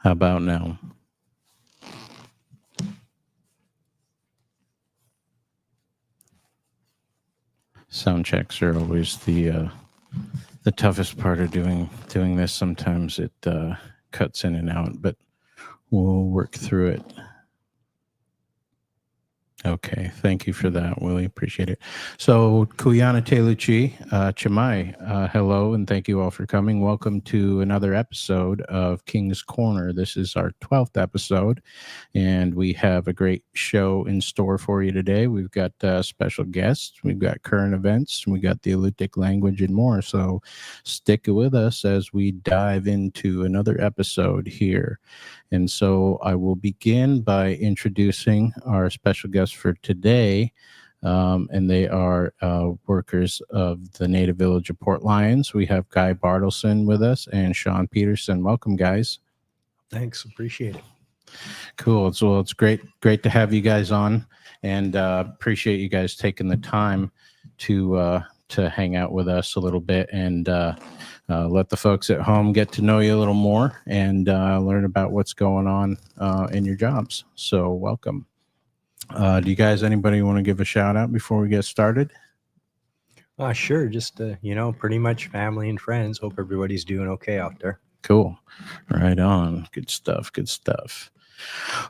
How about now? Sound checks are always the toughest part of doing this. Sometimes it cuts in and out, but we'll work through it. Okay, thank you for that, Willie. Appreciate it. So, Kuyana Teluchi, Chimai, hello, and thank you all for coming. Welcome to another episode of King's Corner. This is our 12th episode, and we have a great show in store for you today. We've got special guests, we've got current events, we got the Alutiiq language, and more. So, stick with us as we dive into another episode here. And so I will begin by introducing our special guests for today. And they are workers of the native village of Port Lions. We have Guy Bartleson with us and Sean Peterson. Welcome, guys. Thanks. Appreciate it. Cool. So it's great to have you guys on, and appreciate you guys taking the time to hang out with us a little bit and let the folks at home get to know you a little more and learn about what's going on in your jobs. So welcome. Do you guys, anybody want to give a shout out before we get started? Sure. Just, pretty much family and friends. Hope everybody's doing okay out there. Cool. Right on. Good stuff. Good stuff.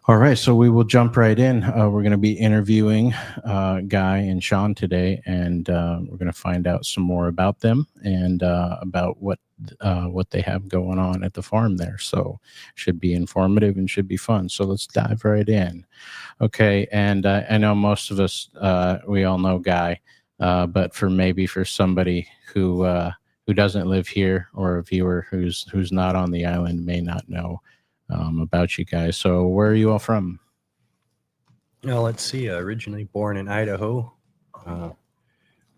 All right, so we will jump right in. We're going to be interviewing Guy and Sean today, and we're going to find out some more about them and about what they have going on at the farm there. So should be informative and should be fun. So let's dive right in. Okay, and I know most of us, we all know Guy, but for somebody who doesn't live here, or a viewer who's not on the island, may not know about you guys. So where are you all from? Well, let's see. Originally born in Idaho,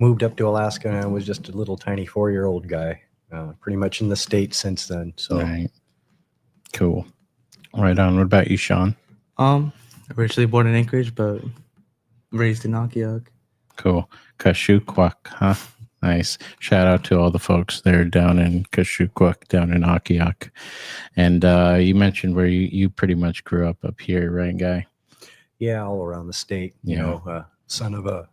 moved up to Alaska, and I was just a little tiny 4-year-old guy. Pretty much in the States since then. So, right. Cool. Right on. What about you, Sean? Originally born in Anchorage, but raised in Nakiak. Cool. Kashukwak, huh? Nice. Shout out to all the folks there down in Kashukwak, down in Akiak. And you mentioned where you pretty much grew up here, right, Guy? Yeah, all around the state. Son of a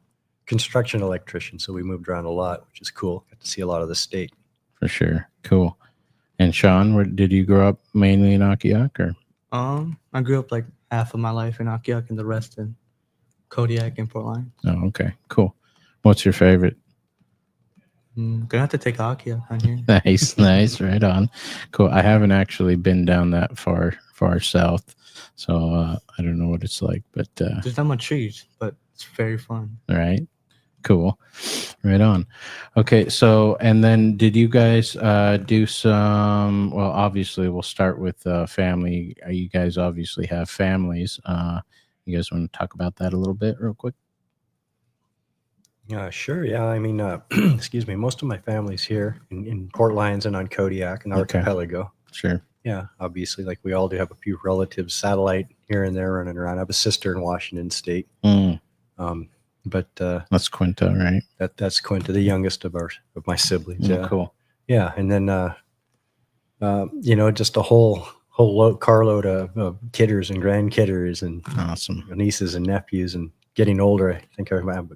construction electrician, so we moved around a lot, which is cool. Got to see a lot of the state. For sure. Cool. And Sean, where did you grow up? Mainly in Akiak, or? I grew up like half of my life in Akiak and the rest in Kodiak and Port Lions. Oh, okay. Cool. What's your favorite? Gonna have to take Akiak on here. Nice. Right on. Cool. I haven't actually been down that far south, so I don't know what it's like, but there's not much trees, but it's very fun. Right. Cool. Right on. Okay. So, and then did you guys do some? Well, obviously, we'll start with family. You guys obviously have families. You guys want to talk about that a little bit, real quick? Sure. Yeah. I mean, excuse me. Most of my family's here in Port Lions and on Kodiak and Archipelago. Sure. Yeah. Obviously, like we all do have a few relatives, satellite here and there running around. I have a sister in Washington State. But that's Quinta, right? That's Quinta, the youngest of my siblings. Yeah. Cool. Yeah. And then, just a whole carload of kidders and grandkidders and awesome nieces and nephews, and getting older. I think I have a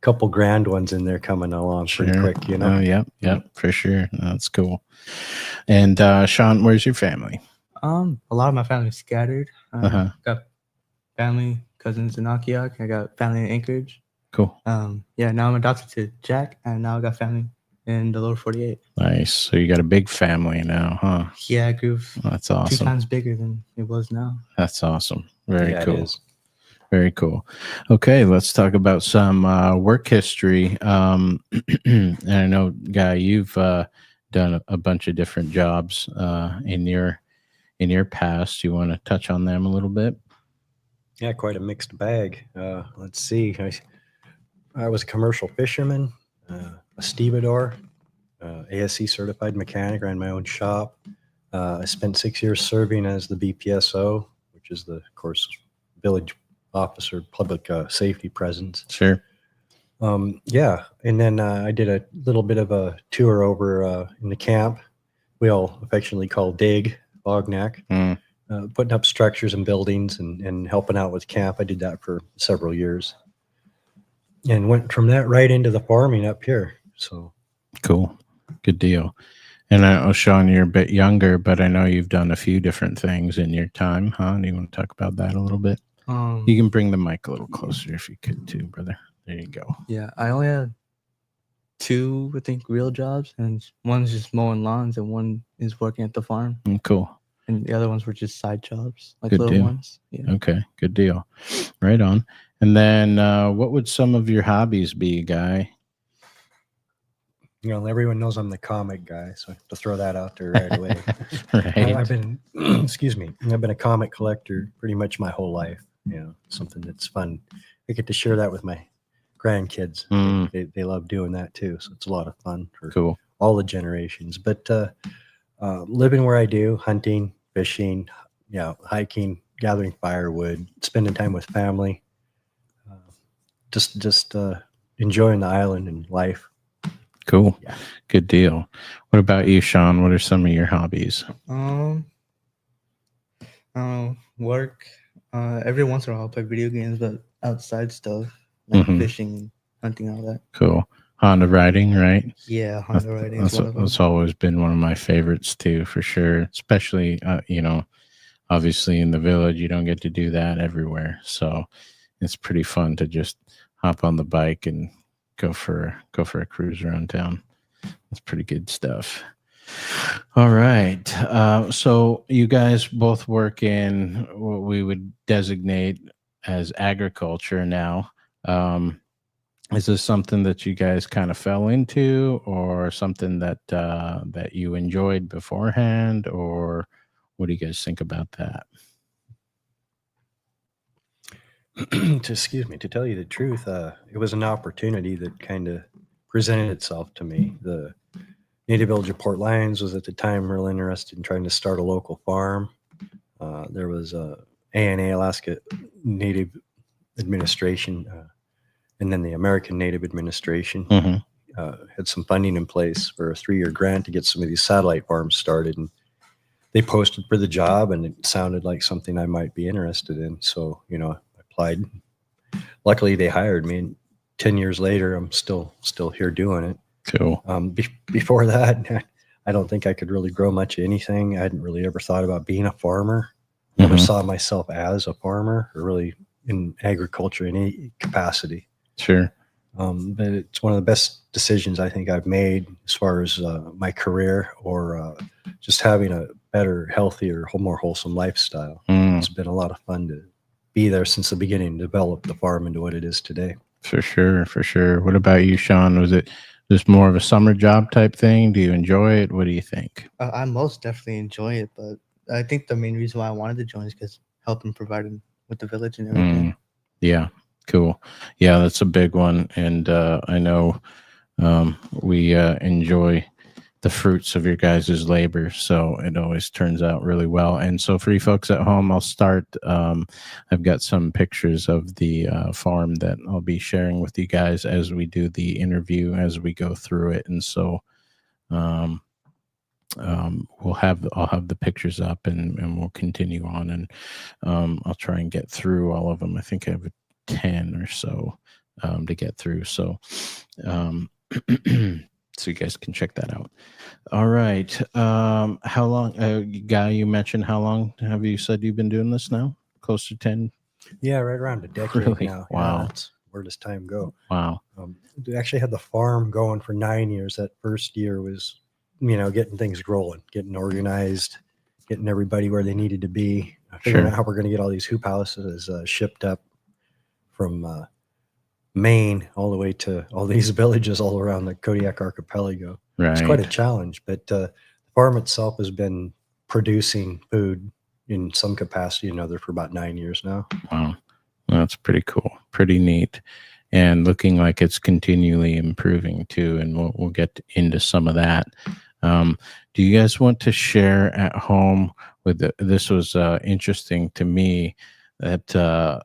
couple grand ones in there coming along pretty quick, Oh, yep, for sure. That's cool. And Sean, where's your family? A lot of my family's scattered. Got family, cousins in Nakiak. I got family in Anchorage. Cool. Yeah, now I'm adopted to Jack, and now I got family in the lower 48. Nice. So you got a big family now, huh? Yeah, I grew. That's awesome. 2 times bigger than it was now. That's awesome. Very cool. It is. Very cool. Okay, let's talk about some work history. And I know, Guy, you've done a bunch of different jobs in your past. You want to touch on them a little bit? Yeah, quite a mixed bag. Let's see. I was a commercial fisherman, a stevedore, ASC certified mechanic, ran my own shop. I spent 6 years serving as the BPSO, which is of course, village officer, public safety presence. Sure. Yeah. And then I did a little bit of a tour over in the camp we all affectionately call DIG, Bognac, Mm, putting up structures and buildings and helping out with camp. I did that for several years and went from that right into the farming up here. So cool. Good deal. And I know, Sean, you're a bit younger, but I know you've done a few different things in your time, huh? Do you want to talk about that a little bit? You can bring the mic a little closer if you could, too, brother. There you go. Yeah, I only had 2, I think, real jobs, and one's just mowing lawns, and one is working at the farm, Cool. and the other ones were just side jobs, like Good little deal. ones. Yeah. Okay, good deal. Right on. And then what would some of your hobbies be, Guy? you know, everyone knows I'm the comic guy, so I have to throw that out there right away. Right. I've been, excuse me, I've been a comic collector pretty much my whole life. You know, something that's fun. I get to share that with my grandkids. Mm. They love doing that too, so it's a lot of fun for Cool. all the generations. But living where I do, hunting, fishing, you know, hiking, gathering firewood, spending time with family, just enjoying the island and life. Cool. Yeah. Good deal. What about you, Sean? What are some of your hobbies? Work. Every once in a while, I'll play video games, but outside stuff like Mhm. fishing and hunting, all that. Cool. Honda riding, right? Yeah, Honda riding is one of them. That's always been one of my favorites too, for sure. Especially, obviously in the village, you don't get to do that everywhere. So it's pretty fun to just hop on the bike and go for a cruise around town. That's pretty good stuff. All right. So you guys both work in what we would designate as agriculture now. Is this something that you guys kind of fell into, or something that that you enjoyed beforehand, or what do you guys think about that? To tell you the truth, it was an opportunity that kind of presented itself to me. The native village of Port Lions was at the time real interested in trying to start a local farm. There was ANA, Alaska Native Administration, and then the American Native Administration had some funding in place for a 3-year grant to get some of these satellite farms started. And they posted for the job, and it sounded like something I might be interested in. So, you know, I applied. Luckily, they hired me. And 10 years later, I'm still here doing it. Cool. Before that, I don't think I could really grow much of anything. I hadn't really ever thought about being a farmer. Never saw myself as a farmer or really in agriculture in any capacity. Sure. But it's one of the best decisions I think I've made as far as my career or just having a better, healthier, more wholesome lifestyle. It's been a lot of fun to be there since the beginning, develop the farm into what it is today. For sure. For sure. What about you, Sean? Was it just more of a summer job type thing? Do you enjoy it? What do you think? I most definitely enjoy it, but I think the main reason why I wanted to join is because helping providing with the village and everything. Yeah. Cool. Yeah, that's a big one. And I know we enjoy the fruits of your guys' labor. So it always turns out really well. And so for you folks at home, I'll start. I've got some pictures of the farm that I'll be sharing with you guys as we do the interview, as we go through it. And so I'll have the pictures up and we'll continue on. And I'll try and get through all of them. I think I have 10 or so to get through. So so you guys can check that out. All right. How long, Guy, you mentioned how long have you said you've been doing this now? Close to 10? Yeah, right around a decade Really? now. Wow. Yeah, that's where does time go? Wow. We actually had the farm going for 9 years. That first year was, you know, getting things rolling, getting organized, getting everybody where they needed to be, figuring out how we're going to get all these hoop houses shipped up from Maine all the way to all these villages all around the Kodiak archipelago. Right. It's quite a challenge, but the farm itself has been producing food in some capacity or another for about 9 years now. Wow. Well, that's pretty cool. Pretty neat. And looking like it's continually improving too. And we'll get into some of that. Do you guys want to share at home with this was interesting to me that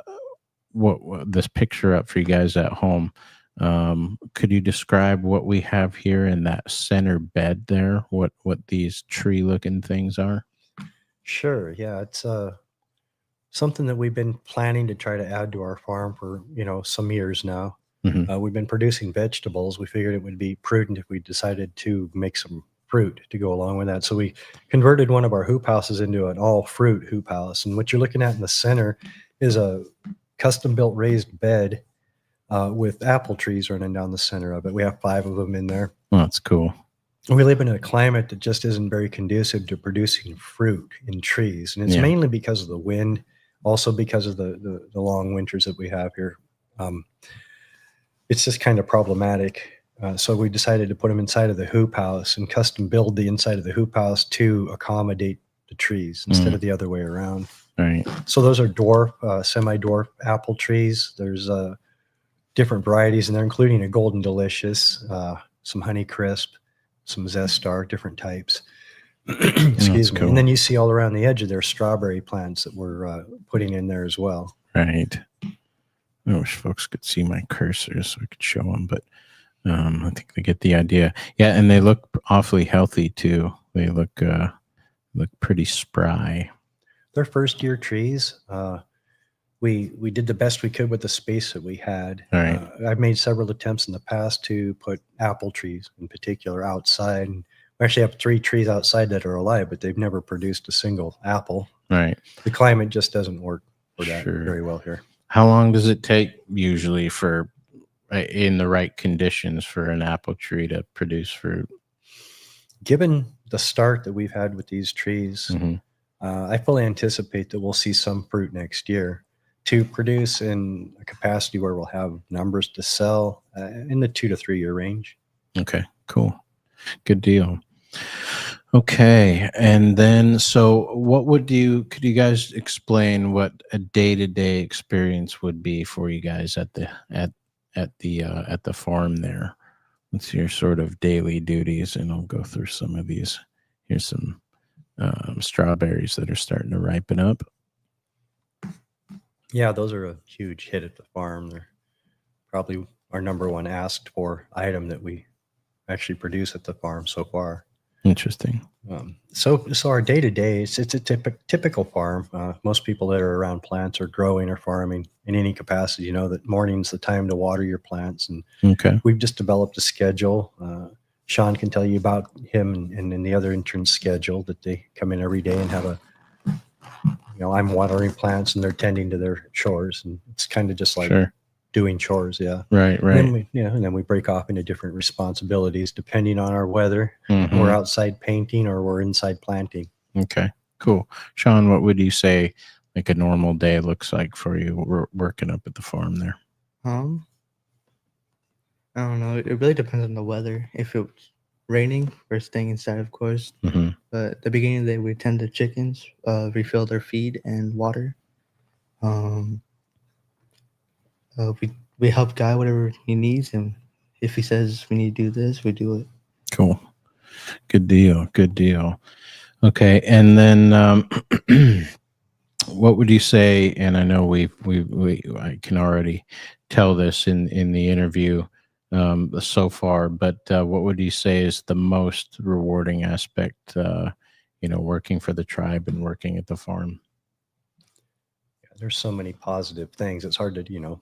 what this picture up for you guys at home. Could you describe what we have here in that center bed there? What these tree looking things are? Sure. Yeah, it's something that we've been planning to try to add to our farm for some years now. Hmm. We've been producing vegetables. We figured it would be prudent if we decided to make some fruit to go along with that. So we converted one of our hoop houses into an all fruit hoop house. And what you're looking at in the center is a custom built raised bed with apple trees running down the center of it. We have 5 of them in there. Well, that's cool. We live in a climate that just isn't very conducive to producing fruit in trees. And it's Yeah. mainly because of the wind, also because of the long winters that we have here. It's just kind of problematic. So we decided to put them inside of the hoop house and custom build the inside of the hoop house to accommodate the trees instead of the other way around. Right. So those are dwarf, semi-dwarf apple trees. There's different varieties in there, including a Golden Delicious, some Honey Crisp, some Zestar, different types. Excuse me. cool. And then you see all around the edge of there strawberry plants that we're putting in there as well. Right. I wish folks could see my cursor so I could show them, but I think they get the idea. Yeah, and they look awfully healthy too. They look pretty spry. They're first year trees. We did the best we could with the space that we had. All right. I've made several attempts in the past to put apple trees in particular outside. And we actually have 3 trees outside that are alive, but they've never produced a single apple. Right. The climate just doesn't work for that Sure. very well here. How long does it take usually for in the right conditions for an apple tree to produce fruit? Given the start that we've had with these trees, Mhm. I fully anticipate that we'll see some fruit next year to produce in a capacity where we'll have numbers to sell in the 2 to 3 year range. Okay, cool. Good deal. Okay, and then so could you guys explain what a day-to-day experience would be for you guys at the farm there? What's your sort of daily duties? And I'll go through some of these. Here's some strawberries that are starting to ripen up. Yeah, those are a huge hit at the farm. They're probably our number one asked for item that we actually produce at the farm so far. Interesting. So our day to day, it's a typical farm. Most people that are around plants are growing or farming in any capacity. You know that morning's the time to water your plants, and Okay. we've just developed a schedule. Sean can tell you about him and the other interns' schedule that they come in every day and have a. I'm watering plants and they're tending to their chores, and it's kind of just like Sure. doing chores. Yeah. Right. And Right. then we break off into different responsibilities depending on our weather. Mhm. We're outside painting or we're inside planting. Okay, cool. Sean, what would you say like a normal day looks like for you working up at the farm there? I don't know. It really depends on the weather. If it's raining, we're staying inside, of course. Hmm. But at the beginning of the day, we tend the chickens, refill their feed and water. We help Guy whatever he needs, and if he says we need to do this, we do it. Cool. Good deal. Good deal. Okay, and then what would you say? And I know I can already tell this in the interview so far, but what would you say is the most rewarding aspect? Working for the tribe and working at the farm. There's so many positive things. It's hard to,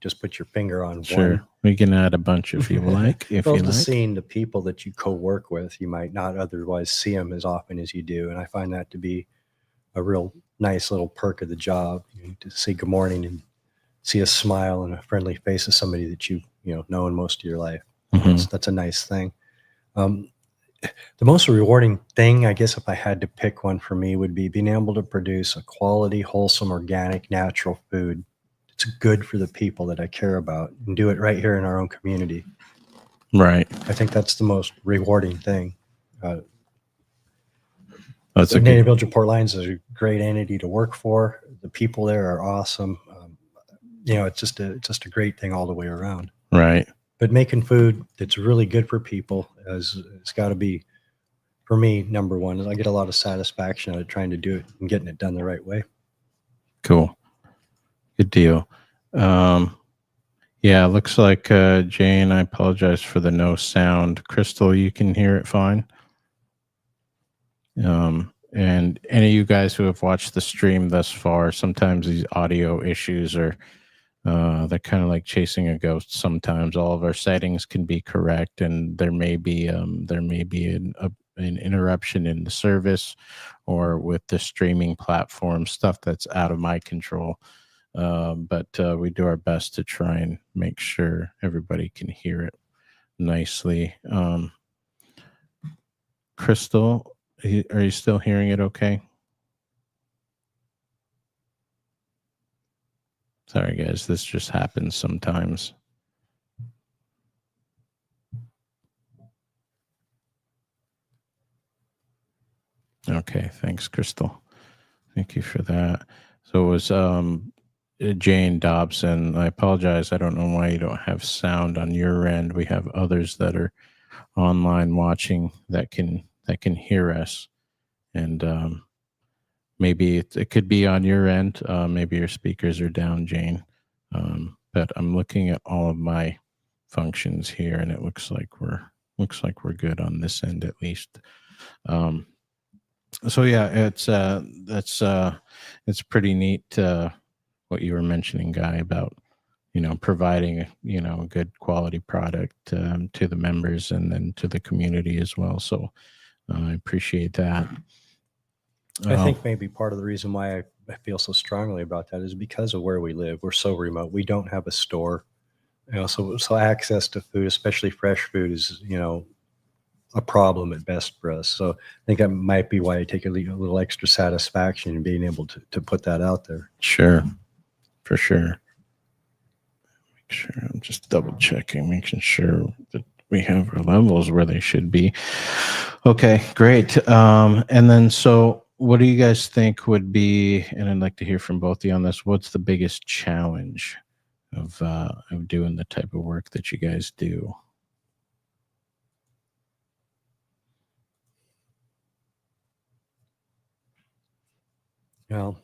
just put your finger on Sure, one. we can add a bunch if you like. Well, just seeing the people that you co-work with, you might not otherwise see them as often as you do. And I find that to be a real nice little perk of the job, to say good morning and see a smile and a friendly face of somebody that you've known most of your life. Mhm. That's a nice thing. The most rewarding thing, I guess, if I had to pick one for me, would be being able to produce a quality, wholesome, organic, natural food. It's good for the people that I care about, and do it right here in our own community. Right. I think that's the most rewarding thing. That's a Native good. Village of Port Lions is a great entity to work for. The people there are awesome. It's just a great thing all the way around. Right. But making food that's really good for people it's got to be, for me, number one. I get a lot of satisfaction out of trying to do it and getting it done the right way. Cool. Good deal. Yeah, looks like Jane, I apologize for the no sound. Crystal, you can hear it fine. and any of you guys who have watched the stream thus far, sometimes these audio issues are they're kind of like chasing a ghost. Sometimes all of our settings can be correct, and there may be an interruption in the service or with the streaming platform, stuff that's out of my control. But we do our best to try and make sure everybody can hear it nicely. Crystal, are you still hearing it okay? Sorry, guys, this just happens sometimes. Okay, thanks, Crystal. Thank you for that. So it was Jane Dobson. I apologize. I don't know why you don't have sound on your end. We have others that are online watching that can hear us, and maybe it could be on your end. Maybe your speakers are down, Jane. But I'm looking at all of my functions here, and it looks like we're good on this end at least. So yeah, it's pretty neat what you were mentioning, Guy, about providing a good quality product to the members and then to the community as well. So I appreciate that. I think maybe part of the reason why I feel so strongly about that is because of where we live. We're so remote. We don't have a store. So access to food, especially fresh food, is a problem at best for us. So I think that might be why I take a little extra satisfaction in being able to put that out there. Sure, for sure. Make sure I'm just double checking, making sure that we have our levels where they should be. Okay, great. And then so what do you guys think would be, and I'd like to hear from both of you on this, what's the biggest challenge of doing the type of work that you guys do? Well,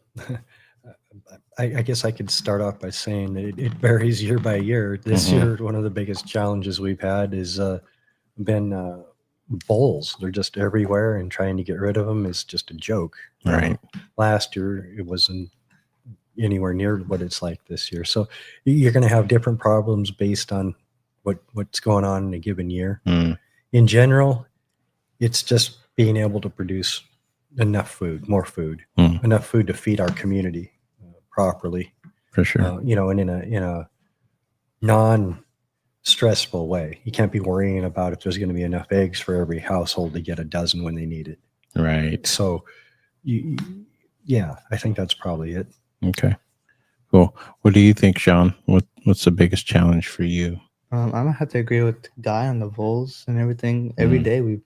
I guess I could start off by saying that it varies year by year. This year, one of the biggest challenges we've had is been voles. They're just everywhere, and trying to get rid of them is just a joke. Right. Last year, it wasn't anywhere near what it's like this year. So you're going to have different problems based on what's going on in a given year. In general, it's just being able to produce enough food, more food, enough food to feed our community properly. For sure. And in a non-stressful way. You can't be worrying about if there's going to be enough eggs for every household to get a dozen when they need it. Right. So, yeah, I think that's probably it. Okay. Cool. What do you think, Sean? What's the biggest challenge for you? I'm gonna have to agree with Guy on the voles and everything. Every day we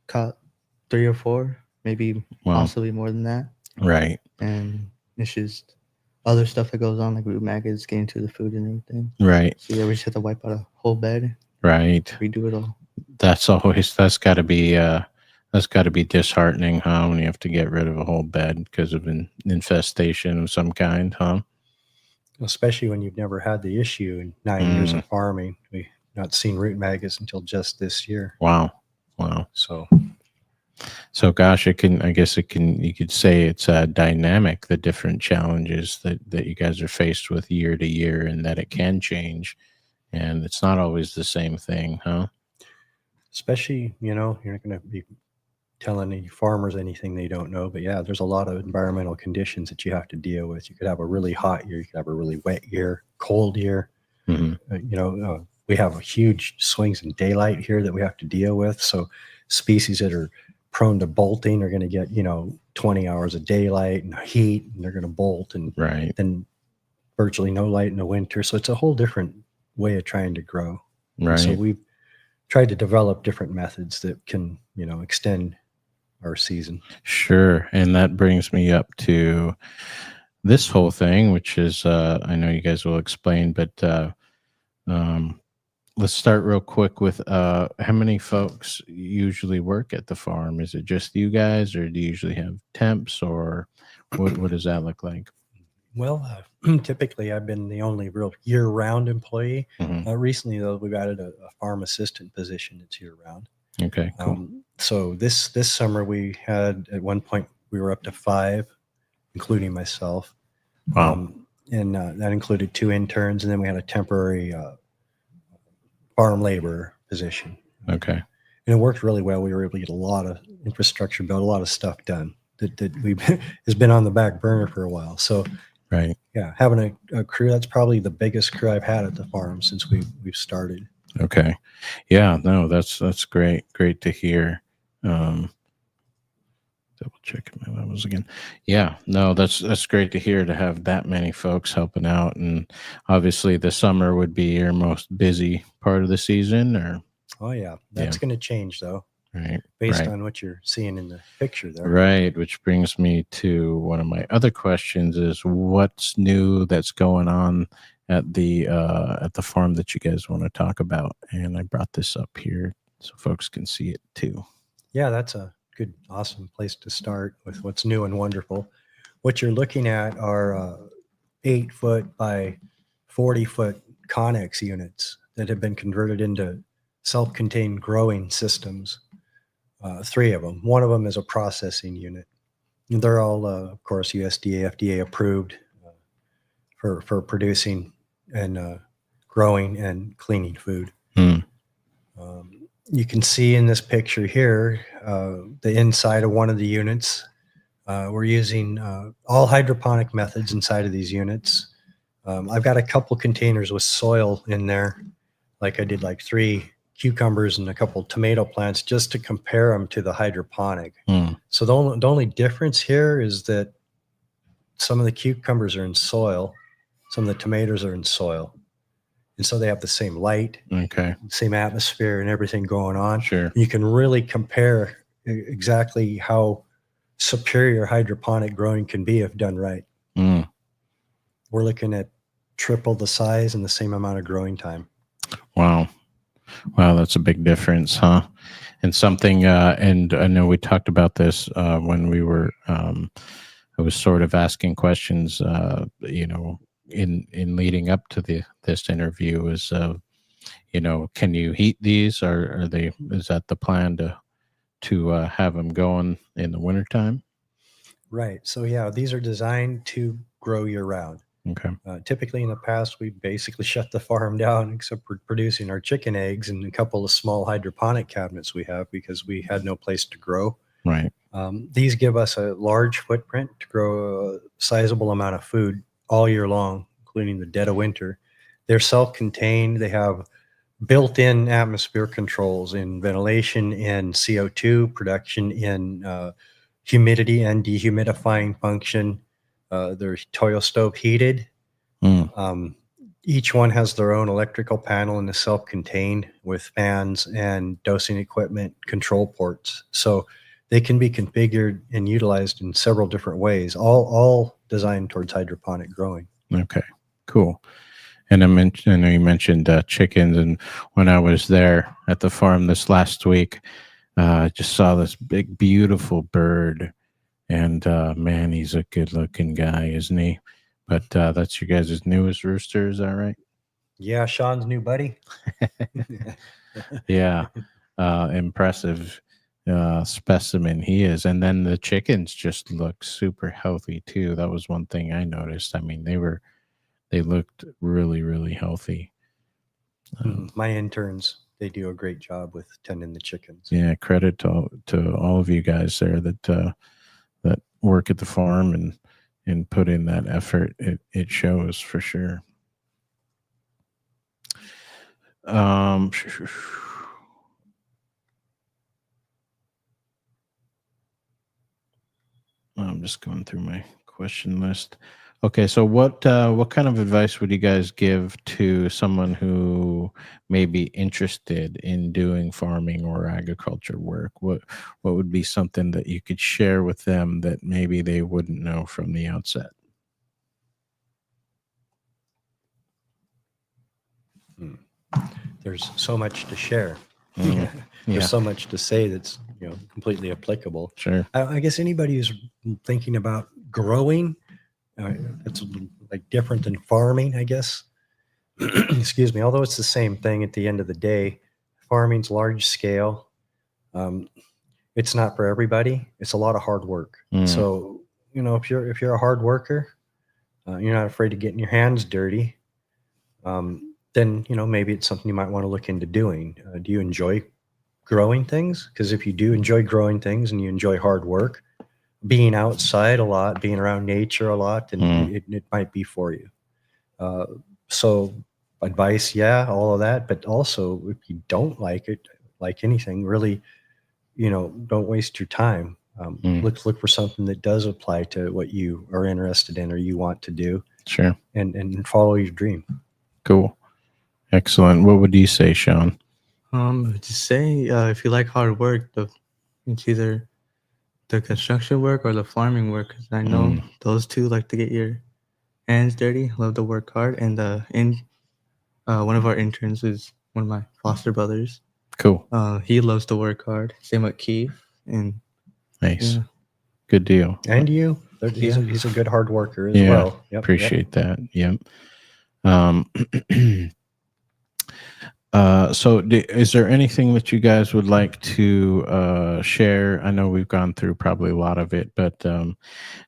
caught 3 or 4, maybe possibly more than that. Right. And it's just other stuff that goes on, like root maggots getting to the food and everything. Right. So yeah, we just have to wipe out a whole bed. Right. Redo it all. That's got to be disheartening, huh? When you have to get rid of a whole bed because of an infestation of some kind, huh? Especially when you've never had the issue in 9 years of farming. We've not seen root maggots until just this year. Wow. So gosh, you could say it's dynamic, the different challenges that you guys are faced with year to year, and that it can change, and it's not always the same thing, huh? Especially, you're not going to be telling any farmers anything they don't know, but yeah, there's a lot of environmental conditions that you have to deal with. You could have a really hot year, you could have a really wet year, cold year. We have huge swings in daylight here that we have to deal with. So species that are prone to bolting are going to get 20 hours of daylight and heat, and they're going to bolt, and then virtually no light in the winter. So it's a whole different way of trying to grow. Right. So we've tried to develop different methods that can extend our season. Sure. And that brings me up to this whole thing, which is I know you guys will explain, but let's start real quick with how many folks usually work at the farm? Is it just you guys, or do you usually have temps, or what does that look like? Well, typically I've been the only real year-round employee. Recently, though, we've added a farm assistant position that's year-round. Okay, cool. So this summer we had, at one point we were up to 5, including myself. Wow. And that included 2 interns, and then we had a temporary farm labor position. Okay. And it worked really well. We were able to get a lot of infrastructure built, a lot of stuff done that we has been on the back burner for a while. So Right. yeah, having a crew, that's probably the biggest crew I've had at the farm since we've started. Okay. Yeah, no, that's great. Great to hear. Double checking my levels again. Yeah, no, that's great to hear, to have that many folks helping out. And obviously the summer would be your most busy part of the season, or Oh yeah, that's going to change though, right. based Right. on what you're seeing in the picture there. Right, which brings me to one of my other questions: is what's new that's going on at the farm that you guys want to talk about? And I brought this up here so folks can see it too. Yeah, that's a good, awesome place to start with what's new and wonderful. What you're looking at are 8-foot by 40-foot Connex units that have been converted into self-contained growing systems. 3 of them. One of them is a processing unit. And they're all, of course, USDA, FDA approved for producing and growing and cleaning food. Hmm. You can see in this picture here the inside of one of the units. We're using all hydroponic methods inside of these units. I've got a couple containers with soil in there, like I did like 3 cucumbers and a couple tomato plants just to compare them to the hydroponic. Hmm. So the only difference here is that some of the cucumbers are in soil, some of the tomatoes are in soil. And so they have the same light, Okay. same atmosphere and everything going on. Sure. You can really compare exactly how superior hydroponic growing can be if done right. Hmm. We're looking at triple the size and the same amount of growing time. Wow. Wow, that's a big difference, huh? And something, and I know we talked about this when we were, I was sort of asking questions, in leading up to this interview, is, can you heat these, or is that the plan to have them going in the wintertime? Right. So yeah, these are designed to grow year round. Okay. Typically in the past, we basically shut the farm down except for producing our chicken eggs and a couple of small hydroponic cabinets we have because we had no place to grow. Right. These give us a large footprint to grow a sizable amount of food all year long, including the dead of winter. They're self-contained. They have built-in atmosphere controls in ventilation and CO2 production, in humidity and dehumidifying function. They're Toyo stove heated. Mm. Each one has their own electrical panel and is self-contained with fans and dosing equipment control ports. So they can be configured and utilized in several different ways, all designed towards hydroponic growing. Okay. Cool. And I know you mentioned chickens, and when I was there at the farm this last week, I just saw this big, beautiful bird. And man, he's a good-looking guy, isn't he? But that's your guys' newest rooster, is that right? Yeah, Sean's new buddy. Yeah, impressive specimen he is. And then the chickens just look super healthy too. That was one thing I noticed. I mean, they looked really, really healthy. My interns, they do a great job with tending the chickens. Yeah, credit to all of you guys there that work at the farm and put in that effort. It shows for sure. I'm just going through my question list. Okay, so what kind of advice would you guys give to someone who may be interested in doing farming or agriculture work? What would be something that you could share with them that maybe they wouldn't know from the outset? There's so much to share. Yeah. There's so much to say that's completely applicable. Sure. I guess anybody who's thinking about growing, it's like different than farming, I guess. Excuse me. Although it's the same thing at the end of the day, farming's large scale. It's not for everybody. It's a lot of hard work. Mm. So, if you're a hard worker, you're not afraid of getting your hands dirty, then, maybe it's something you might want to look into doing. Do you enjoy growing things? Because if you do enjoy growing things and you enjoy hard work, being outside a lot, being around nature a lot, then it might be for you. So advice, yeah, all of that. But also, if you don't like it, like anything, really, don't waste your time. Look for something that does apply to what you are interested in or you want to do, Sure. and follow your dream. Cool. Excellent. What would you say, Sean? To say, if you like hard work, it's either the construction work or the farming work. 'Cause I know those two like to get your hands dirty, love to work hard. And one of our interns is one of my foster brothers. Cool. He loves to work hard. Same with Keith. And Nice. yeah. Good deal. And you, he's a good hard worker as well. Yep, Appreciate that. Yep. So is there anything that you guys would like to share? I know we've gone through probably a lot of it, but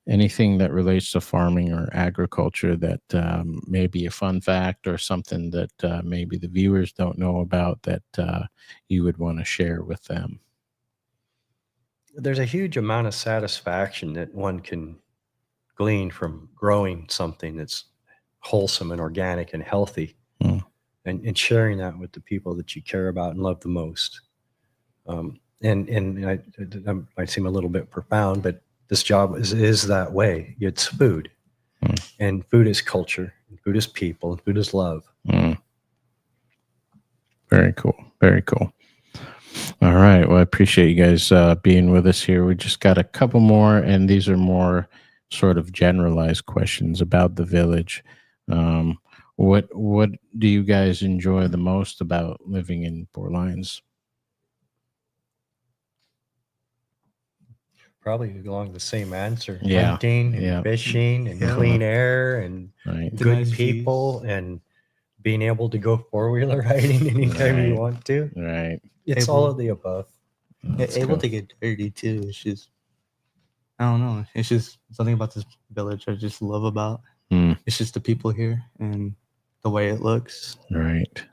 anything that relates to farming or agriculture that may be a fun fact or something that maybe the viewers don't know about that you would want to share with them? There's a huge amount of satisfaction that one can glean from growing something that's wholesome and organic and healthy, and sharing that with the people that you care about and love the most. And I might seem a little bit profound, but this job is that way. It's food, and food is culture, and food is people, and food is love. Very cool. Very cool. All right. Well, I appreciate you guys being with us here. We just got a couple more, and these are more sort of generalized questions about the village. What do you guys enjoy the most about living in Four Lines? Probably along the same answer. Yeah. Hunting and fishing and clean air and good nice people and being able to go four-wheeler riding anytime you want to. Right. It's all of the above. Able to get dirty too. It's just, I don't know. It's just something about this village I just love about. It's just the people here and the way it looks. Right.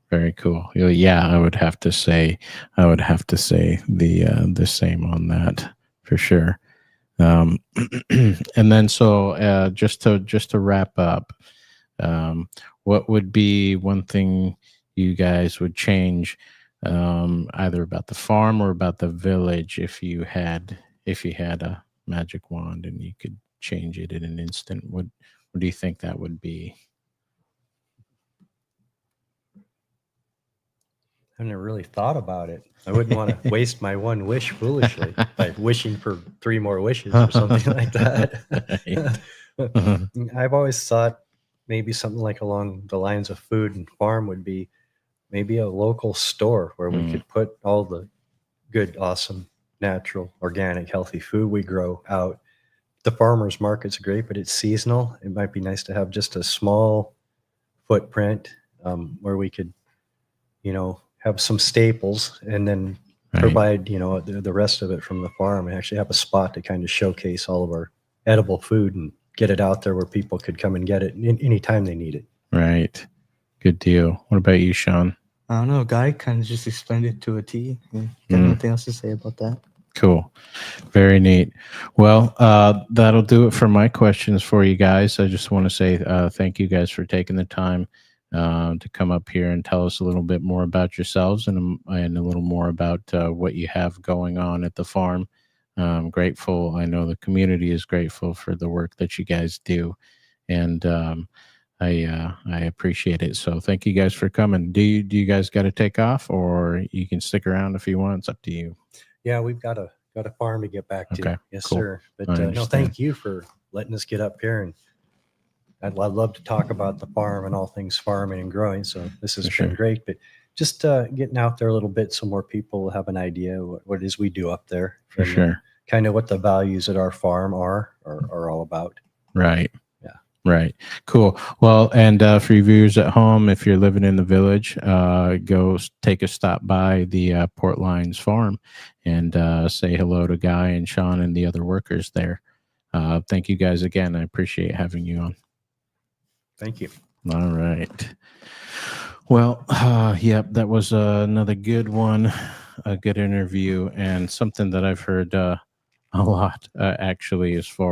Very cool. Yeah, I would have to say the same on that for sure. And then so just to wrap up, what would be one thing you guys would change, either about the farm or about the village, if you had a magic wand and you could change it in an instant? What do you think that would be? I've never really thought about it. I wouldn't want to waste my one wish foolishly by wishing for 3 more wishes or something like that. I've always thought maybe something like along the lines of food and farm would be maybe a local store where we could put all the good, awesome, natural, organic, healthy food we grow out. The farmer's market's great, but it's seasonal. It might be nice to have just a small footprint where we could, have some staples and then provide, the rest of it from the farm, and actually have a spot to kind of showcase all of our edible food and get it out there where people could come and get it anytime they need it. Right. Good deal. What about you, Sean? I don't know. Guy kind of just explained it to a T. Got nothing else to say about that. Cool. Very neat. Well, that'll do it for my questions for you guys. I just want to say thank you guys for taking the time to come up here and tell us a little bit more about yourselves and a little more about what you have going on at the farm. I'm grateful. I know the community is grateful for the work that you guys do, and I appreciate it. So thank you guys for coming. Do you guys got to take off, or you can stick around if you want? It's up to you. Yeah, we've got a farm to get back to. Okay, yes, cool. sir. But no, thank you for letting us get up here, and I'd love to talk about the farm and all things farming and growing. So this has been great. But just getting out there a little bit so more people have an idea what it is we do up there. For sure. Kind of what the values at our farm are all about. Right. Yeah. Right. Cool. Well, and for your viewers at home, if you're living in the village, go take a stop by the Port Lines farm and say hello to Guy and Sean and the other workers there. Thank you guys again. I appreciate having you on. Thank you. All right. Well, yep, that was another good one, a good interview, and something that I've heard a lot actually as far